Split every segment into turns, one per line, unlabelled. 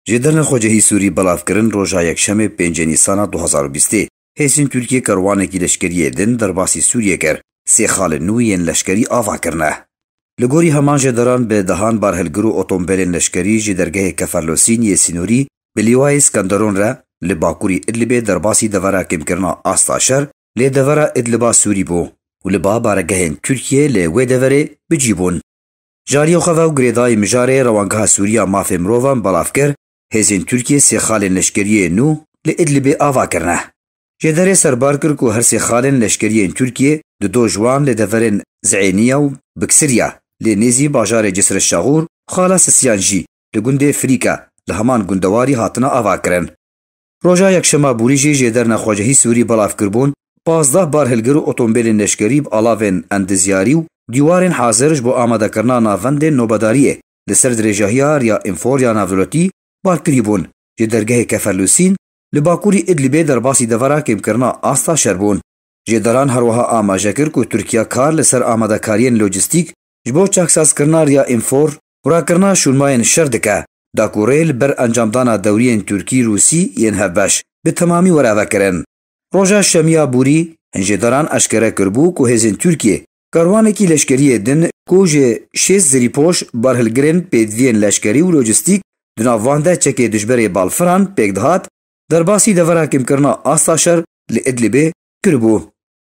جدرن خوجهی سوری بلافکرن روژا یکشم 5 نیسان 2020 هیسین ترکیه کروانکی لشکریه دن در باسی سوریه کر سی خال نوین لشکری آوا کرنه. لگوری همان جدران به دهان بارهلگرو اتومبیل لشکری جدرگه کفرلوسین یه سینوری بلیوای اسکندرون را لباکوری ادلبه در باسی دورا کم کرنا آستاشر لی دورا ادلبا سوری بو و لبا بارگهن ترکیه لی وی دوره بجیبون. جاری خواه و گریدای مجاره روانگاه سوریا مافی مروفان بلافکر هزین ترکیه سی خالن لشکریه نو لی ادلبه آوا کرنه. جدره سربار کر که هر سی خالن لشکریه ترکیه دو جوان لی دورن زعینیه و بکسریا لی نیزی باجار جسر الشاغور خالاس سیانجی لگنده فریکا لهمان گندواری هاتنا آوا کرن. روژا یکشما بوریجی جدر نخواجهی سوری بلاف کربون 15 بار هلگرو اتومبیل نشکریب آلاوین اندزیاری و دیوارین حاضرش بو آماده کرنا ناوند نوبداریه لسر درجاهیار یا انفور یا نافدولتی بار کریبون جدرگه کفرلوسین لباکوری ادلبه در باسی دورا کم کرنا آستا شربون. جدران هروها آماجه کر که ترکیه کار لسر آماده کارین لوجستیک جبو چاکساز کرنا یا انفور ورا کرنا شونماین شردکه داکوریل بر انجامدانا دورین ترکی روسی ین هبش به تمامی وراوه کرن. روژا شمیا بوری هنجداران اشکره کربو که هزین ترکیه کاروانکی لشکری دن کوژ 6 زریپوش بارهلگرن پیدوین لشکری و لوجستیک دناوانده چکه دجبر بالفران پیگدهات در باسی دورا کم کرنا آستاشر لادلبه کربو.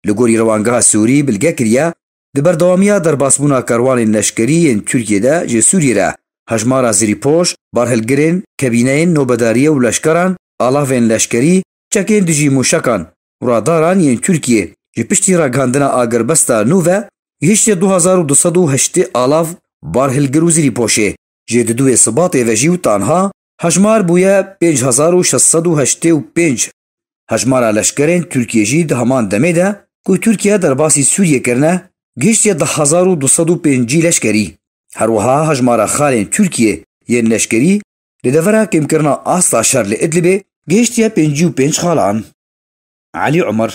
لگوری روانگاه سوری بلگه کریا دبردوامیا در باسبونا کاروان لشکری ترکیه ده جه سوری را هجمارا زریپوش بارهلگرن کبینین نوبداریه و لشکران آلاوین لشکری چکین دجی موشکان و راداران ین ترکیه جه پشتی را گاندنا آگربستا نووه هشتی 2208 آلاف بارهلگرو زریپوشه جه ددوی سباط وجیو تانها هجمار بویا 5685 هجمارا لشکرین ترکیه جی ده همان دمه ده که ترکیه در باسی سوریه کرنه گشتی 10205 لشکری. هروها هجمارا خالین ترکیه ین لشکری لدورا کم کرنا آستا شر لادلبه گشتی 55 خالان. علی عمر